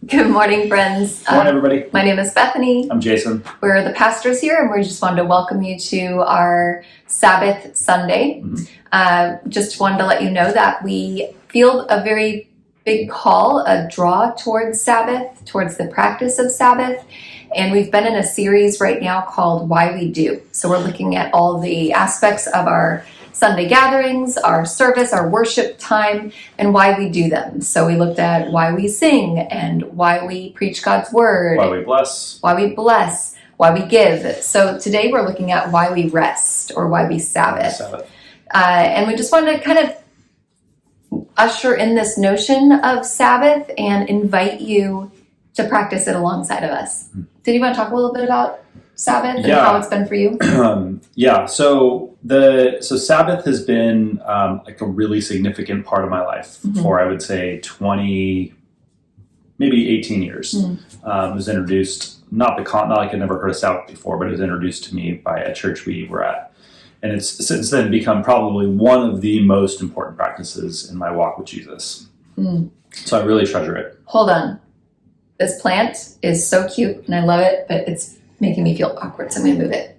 Good morning, friends. Good morning, everybody. My name is Bethany. I'm Jason. We're the pastors here, and we just wanted to welcome you to our Sabbath Sunday. Just wanted to let you know that we feel a very big call, a draw towards Sabbath, towards the practice of Sabbath. And we've been in a series right now called Why We Do. So we're looking at all the aspects of our Sunday gatherings, our service, our worship time, and why we do them. So we looked at why we sing and why we preach God's word. Why we bless. Why we give. So today we're looking at why we rest or why we Sabbath. And we just wanted to kind of usher in this notion of Sabbath and invite you to practice it alongside of us. Did you want to talk a little bit about Sabbath and how it's been for you? So Sabbath has been like a really significant part of my life for, I would say, 20, maybe 18 years. It was introduced, not like I'd never heard of Sabbath before, but it was introduced to me by a church we were at. And it's since then become probably one of the most important practices in my walk with Jesus. So I really treasure it. Hold on. This plant is so cute and I love it, but it's making me feel awkward, so I'm going to move it.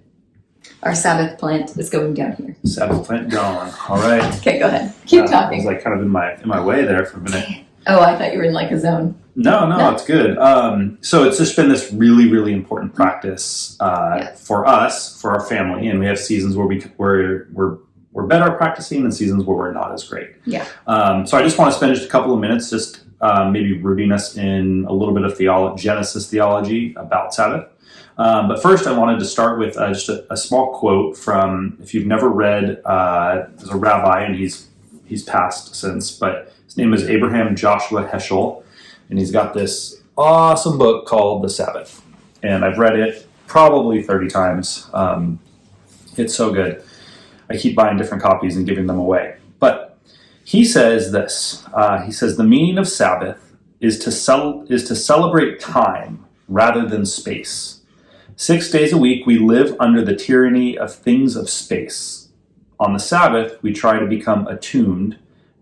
Our Sabbath plant is going down here. Sabbath plant gone. All right. Okay, go ahead. Keep talking. It was like kind of in my way there for a minute. Oh, I thought you were in like a zone. No, it's good. So it's just been this really, really important practice for us, for our family, and we have seasons where we're better at practicing and seasons where we're not as great. Yeah. So I just want to spend just a couple of minutes just maybe rooting us in a little bit of Genesis theology about Sabbath. But first, I wanted to start with just a small quote from, if you've never read, there's a rabbi, and he's passed since, but his name is Abraham Joshua Heschel, and he's got this awesome book called The Sabbath. And I've read it probably 30 times. It's so good. I keep buying different copies and giving them away. But he says this. He says, the meaning of Sabbath is to celebrate time rather than space. 6 days a week, we live under the tyranny of things of space. On the Sabbath, we try to become attuned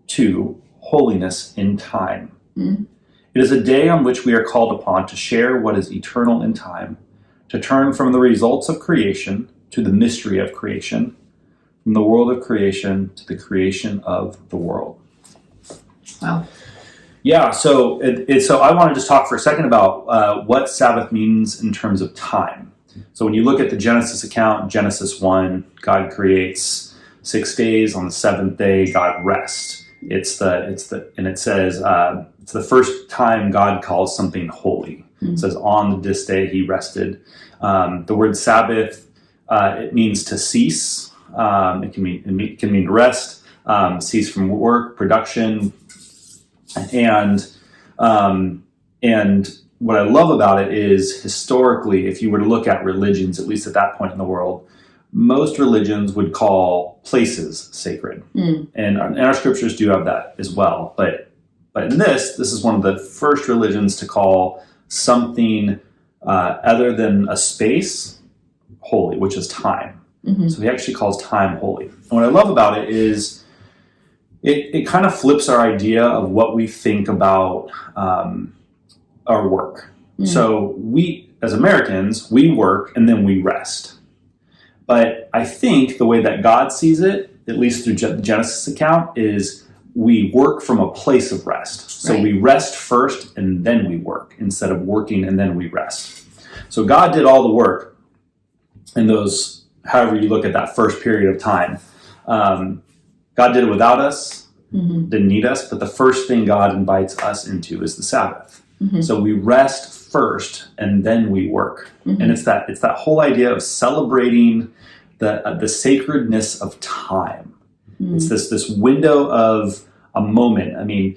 to holiness in time. It is a day on which we are called upon to share what is eternal in time, to turn from the results of creation to the mystery of creation, from the world of creation to the creation of the world. Wow. Yeah, so I want to just talk for a second about what Sabbath means in terms of time. So when you look at the Genesis account, Genesis 1, God creates 6 days. On the seventh day, God rests. And it says it's the first time God calls something holy. It says on this day He rested. The word Sabbath it means to cease. It can mean rest, cease from work, production. And what I love about it is, historically, if you were to look at religions, at least at that point in the world, most religions would call places sacred. And our scriptures do have that as well. But in this is one of the first religions to call something other than a space holy, which is time. So he actually calls time holy. And what I love about it is it kind of flips our idea of what we think about our work. So we, as Americans, we work and then we rest. But I think the way that God sees it, at least through the Genesis account, is we work from a place of rest. So we rest first and then we work, instead of working and then we rest. So God did all the work in those, however you look at that first period of time. God did it without us, didn't need us, but the first thing God invites us into is the Sabbath. So we rest first and then we work. And it's that whole idea of celebrating the sacredness of time. It's this window of a moment. I mean,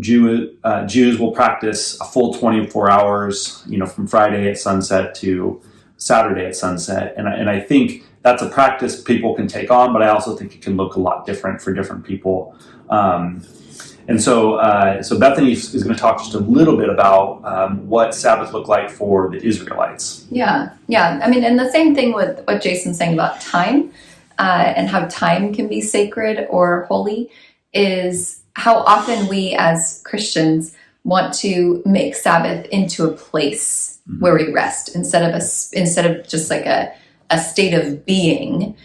Jews will practice a full 24 hours, from Friday at sunset to Saturday at sunset. And I think that's a practice people can take on, but I also think it can look a lot different for different people. And so Bethany is going to talk just a little bit about what Sabbath looked like for the Israelites. Yeah. I mean, and the same thing with what Jason's saying about time and how time can be sacred or holy is how often we as Christians want to make Sabbath into a place where we rest instead of just like a state of being.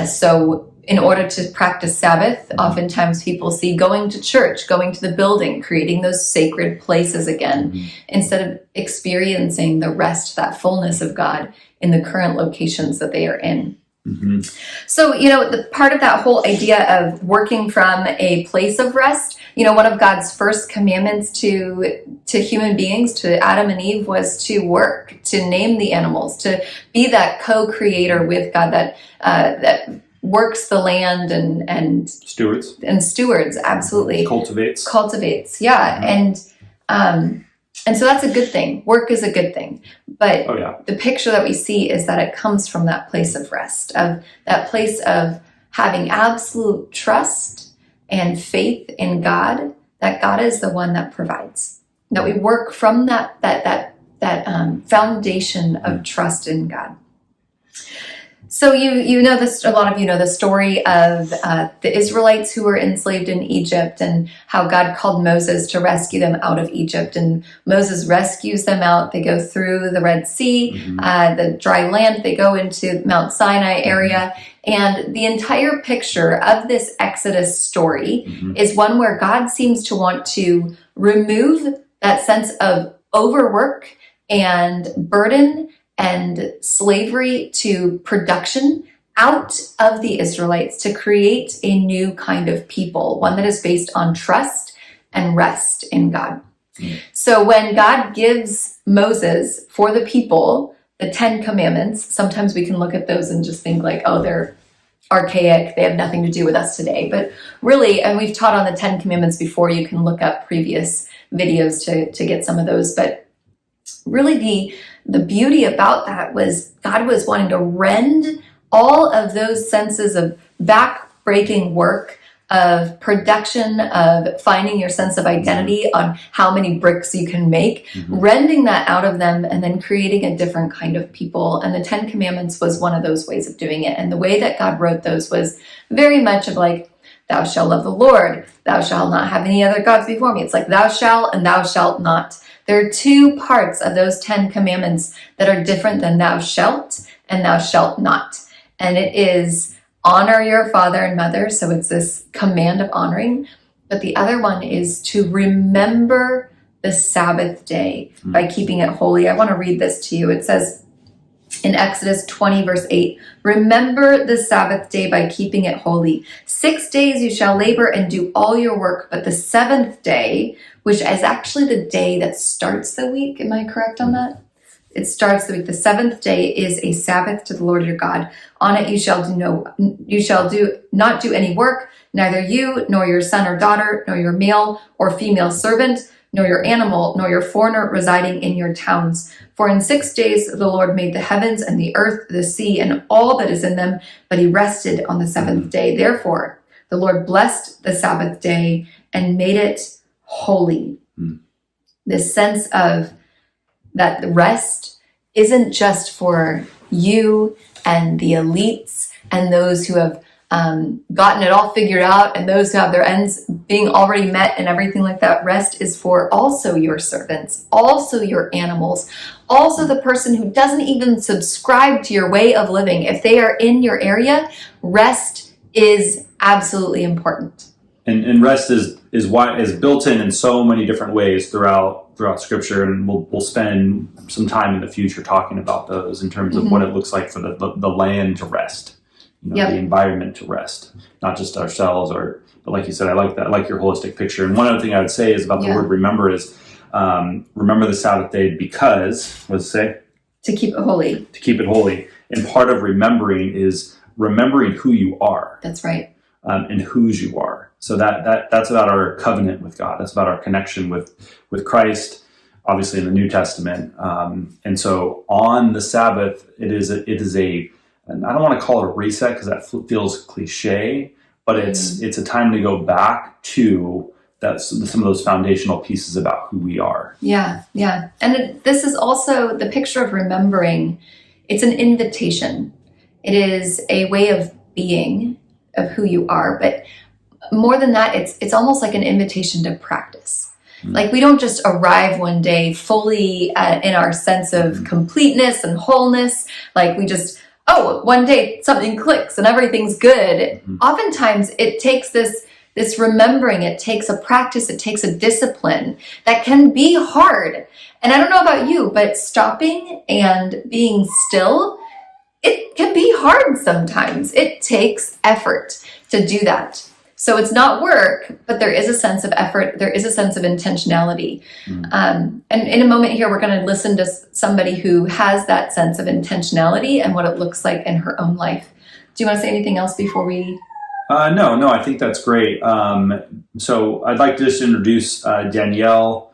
So in order to practice Sabbath, oftentimes people see going to church, going to the building, creating those sacred places again, instead of experiencing the rest, that fullness of God in the current locations that they are in. So, the part of that whole idea of working from a place of rest, one of God's first commandments to human beings, to Adam and Eve, was to work, to name the animals, to be that co-creator with God that works the land and stewards, absolutely, cultivates, yeah. And so that's a good thing. Work is a good thing. But the picture that we see is that it comes from that place of rest, of that place of having absolute trust and faith in God, that God is the one that provides. That we work from that foundation of trust in God. So you know this. A lot of you know the story of the Israelites who were enslaved in Egypt, and how God called Moses to rescue them out of Egypt. And Moses rescues them out. They go through the Red Sea, the dry land. They go into Mount Sinai area, and the entire picture of this Exodus story is one where God seems to want to remove that sense of overwork and burden and slavery to production out of the Israelites to create a new kind of people, one that is based on trust and rest in God. So when God gives Moses for the people the 10 commandments, sometimes we can look at those and just think like, oh, they're archaic, they have nothing to do with us today. But really, and we've taught on the 10 commandments before, you can look up previous videos to get some of those. But really the beauty about that was God was wanting to rend all of those senses of back-breaking work, of production, of finding your sense of identity on how many bricks you can make, rending that out of them, and then creating a different kind of people. And the 10 Commandments was one of those ways of doing it. And the way that God wrote those was very much of like, thou shalt love the Lord, thou shalt not have any other gods before me. It's like thou shalt and thou shalt not. There are two parts of those 10 commandments that are different than thou shalt and thou shalt not. And it is honor your father and mother. So it's this command of honoring. But the other one is to remember the Sabbath day by keeping it holy. I want to read this to you. It says in Exodus 20, verse 8, remember the Sabbath day by keeping it holy. 6 days you shall labor and do all your work, but the seventh day, which is actually the day that starts the week. Am I correct on that? It starts the week. The seventh day is a Sabbath to the Lord your God. On it you shall not do any work, neither you, nor your son or daughter, nor your male or female servant, nor your animal, nor your foreigner residing in your towns. For in 6 days the Lord made the heavens and the earth, the sea, and all that is in them, but he rested on the seventh day. Therefore, the Lord blessed the Sabbath day and made it holy. This sense of that the rest isn't just for you and the elites and those who have gotten it all figured out and those who have their ends being already met and everything like that. Rest is for also your servants, also your animals, also the person who doesn't even subscribe to your way of living. If they are in your area, rest is absolutely important. And rest is built in so many different ways throughout Scripture, and we'll spend some time in the future talking about those in terms of what it looks like for the land to rest, the environment to rest, not just ourselves. But like you said, I like that. I like your holistic picture. And one other thing I would say is about the word remember is remember the Sabbath day because, what does it say? To keep it holy. To keep it holy. And part of remembering is remembering who you are. That's right. And whose you are. So that's about our covenant with God. That's about our connection with Christ, obviously in the New Testament. And so on the Sabbath, it is a and I don't want to call it a reset because that feels cliche, but it's a time to go back to some of those foundational pieces about who we are. Yeah. And this is also the picture of remembering. It's an invitation. It is a way of being, of who you are, but more than that, it's almost like an invitation to practice. Like we don't just arrive one day fully in our sense of completeness and wholeness. Like we just, one day something clicks and everything's good. Oftentimes it takes this remembering, it takes a practice, it takes a discipline that can be hard. And I don't know about you, but stopping and being still, it can be hard sometimes. It takes effort to do that. So it's not work, but there is a sense of effort. There is a sense of intentionality. And in a moment here, we're going to listen to somebody who has that sense of intentionality and what it looks like in her own life. Do you want to say anything else before we... No, I think that's great. So I'd like to just introduce Danielle.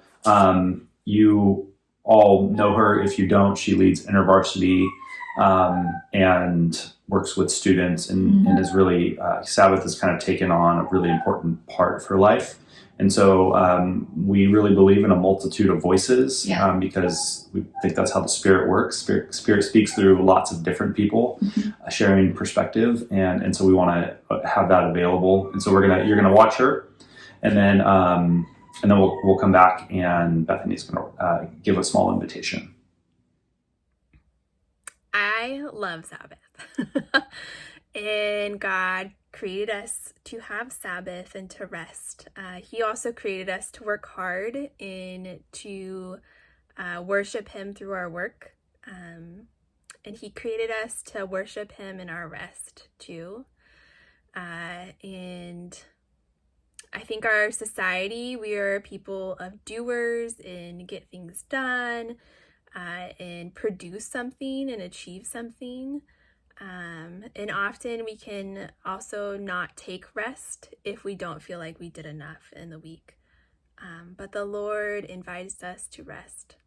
You all know her. If you don't, she leads InterVarsity and works with students and is really, Sabbath has kind of taken on a really important part of her life. And so we really believe in a multitude of voices because we think that's how the Spirit works. Spirit speaks through lots of different people sharing perspective. And so we want to have that available. And so you're going to watch her and then we'll come back and Bethany's going to give a small invitation. I love Sabbath. And God created us to have Sabbath and to rest. He also created us to work hard and to worship Him through our work. And He created us to worship Him in our rest too. And I think our society, we are people of doers and get things done and produce something and achieve something. And often we can also not take rest if we don't feel like we did enough in the week. But the Lord invites us to rest.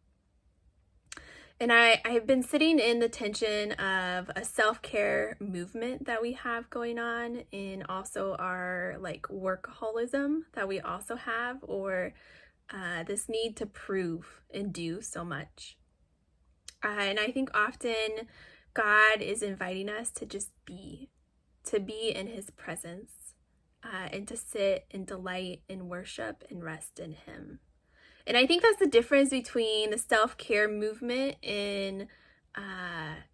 And I've been sitting in the tension of a self-care movement that we have going on, and also our workaholism that we also have, or this need to prove and do so much. And I think often God is inviting us to just be in His presence, and to sit and delight and worship and rest in Him. And I think that's the difference between the self-care movement in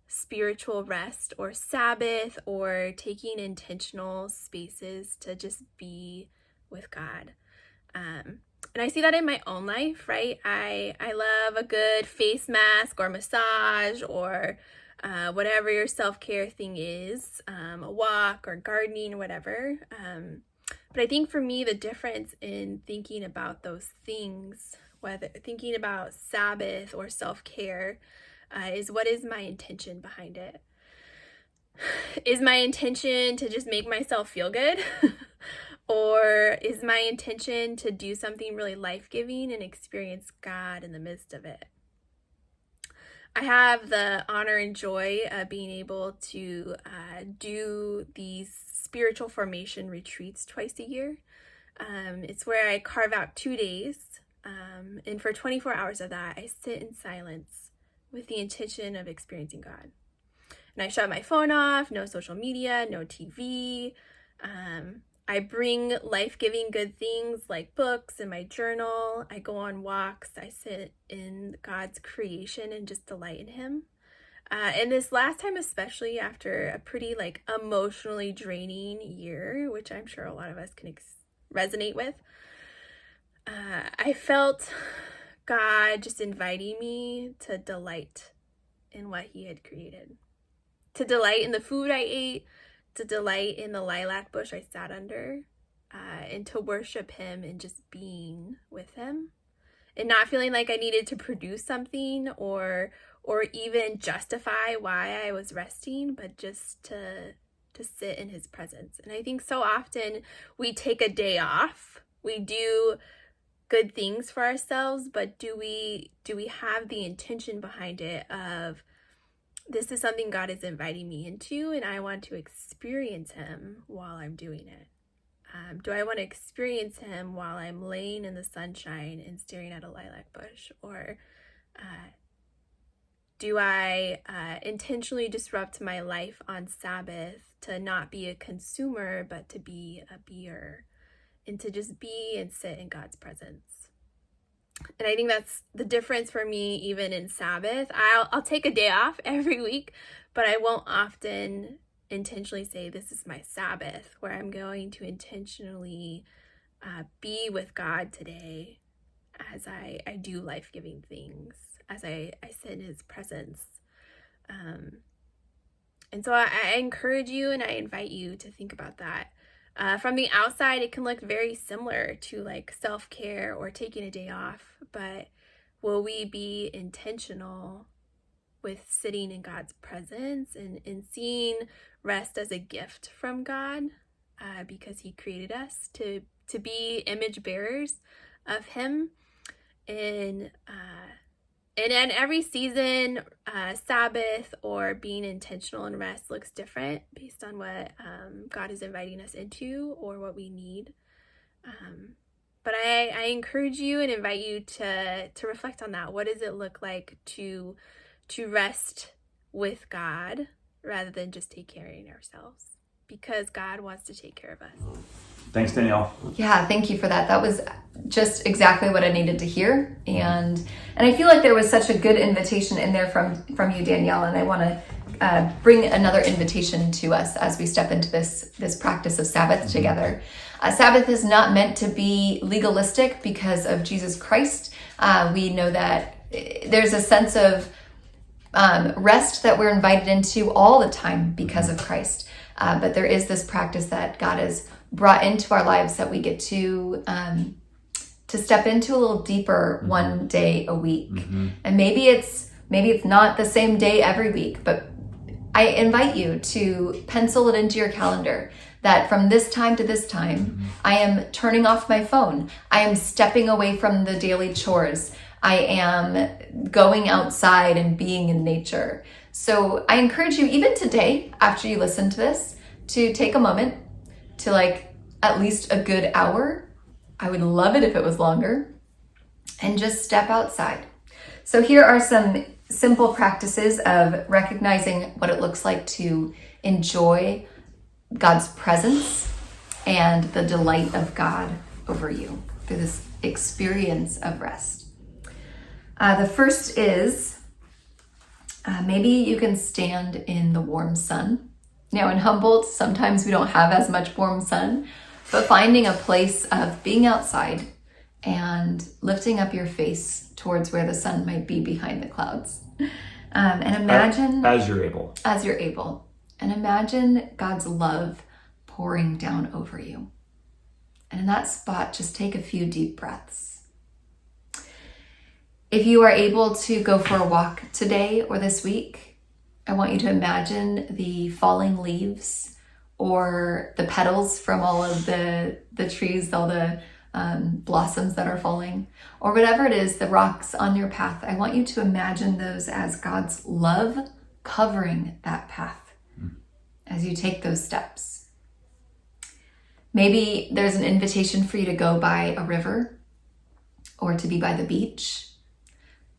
spiritual rest or Sabbath, or taking intentional spaces to just be with God. And I see that in my own life, right? I love a good face mask or massage or whatever your self-care thing is, a walk or gardening or whatever. But I think for me, the difference in thinking about those things, whether thinking about Sabbath or self-care, is what is my intention behind it? Is my intention to just make myself feel good? Or is my intention to do something really life-giving and experience God in the midst of it? I have the honor and joy of being able to do these spiritual formation retreats twice a year. It's where I carve out 2 days, and for 24 hours of that, I sit in silence with the intention of experiencing God. And I shut my phone off, no social media, no TV. I bring life-giving good things like books in my journal. I go on walks. I sit in God's creation and just delight in Him. And this last time, especially after a pretty emotionally draining year, which I'm sure a lot of us can resonate with, I felt God just inviting me to delight in what He had created, to delight in the food I ate, to delight in the lilac bush I sat under, and to worship Him and just being with Him, and not feeling like I needed to produce something or even justify why I was resting, but just to sit in His presence. And I think so often we take a day off, we do good things for ourselves, but do we have the intention behind it of, this is something God is inviting me into, and I want to experience Him while I'm doing it? Do I want to experience Him while I'm laying in the sunshine and staring at a lilac bush? Or do I intentionally disrupt my life on Sabbath to not be a consumer, but to be a beer, and to just be and sit in God's presence? And I think that's the difference for me, even in Sabbath. I'll take a day off every week, but I won't often intentionally say this is my Sabbath, where I'm going to intentionally be with God today as I do life-giving things, as I sit in his presence. And so I encourage you and I invite you to think about that. From the outside, it can look very similar to like self-care or taking a day off, but will we be intentional with sitting in God's presence and seeing rest as a gift from God, because he created us to be image bearers of him? And in every season, Sabbath or being intentional in rest looks different based on what God is inviting us into or what we need. But I encourage you and invite you to reflect on that. What does it look like to rest with God rather than just take care of ourselves? Because God wants to take care of us. Thanks, Danielle. Yeah, thank you for that. That was just exactly what I needed to hear. And I feel like there was such a good invitation in there from you, Danielle, and I want to bring another invitation to us as we step into this practice of Sabbath together. Sabbath is not meant to be legalistic because of Jesus Christ. We know that there's a sense of rest that we're invited into all the time because of Christ. But there is this practice that God has brought into our lives that we get to step into a little deeper one day a week. And maybe it's not the same day every week, but I invite you to pencil it into your calendar that from this time to this time, I am turning off my phone. I am stepping away from the daily chores. I am going outside and being in nature. So I encourage you, even today, after you listen to this, to take a moment to like at least a good hour. I would love it if it was longer. And just step outside. So here are some simple practices of recognizing what it looks like to enjoy God's presence and the delight of God over you through this experience of rest. The first is maybe you can stand in the warm sun. Now in Humboldt, sometimes we don't have as much warm sun, but finding a place of being outside and lifting up your face towards where the sun might be behind the clouds. And imagine... As you're able. As you're able. And imagine God's love pouring down over you. And in that spot, just take a few deep breaths. If you are able to go for a walk today or this week, I want you to imagine the falling leaves or the petals from all of the trees, all the blossoms that are falling, or whatever it is, the rocks on your path. I want you to imagine those as God's love covering that path as you take those steps. Maybe there's an invitation for you to go by a river or to be by the beach,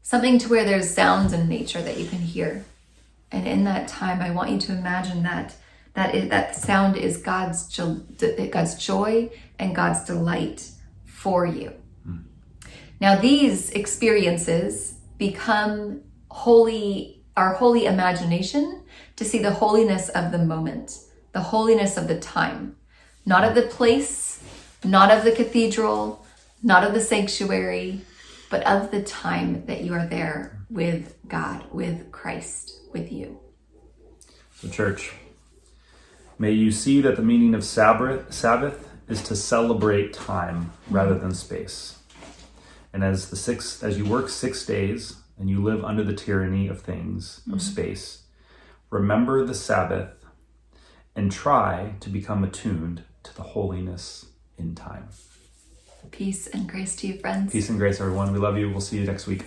something to where there's sounds in nature that you can hear. And in that time, I want you to imagine that sound is God's joy and God's delight for you. Now, these experiences become our holy imagination to see the holiness of the moment, the holiness of the time, not of the place, not of the cathedral, not of the sanctuary, but of the time that you are there with God, with Christ, with you. So church, may you see that the meaning of Sabbath is to celebrate time rather than space. And as you work 6 days and you live under the tyranny of things, of space, remember the Sabbath and try to become attuned to the holiness in time. Peace and grace to you, friends. Peace and grace, everyone. We love you. We'll see you next week.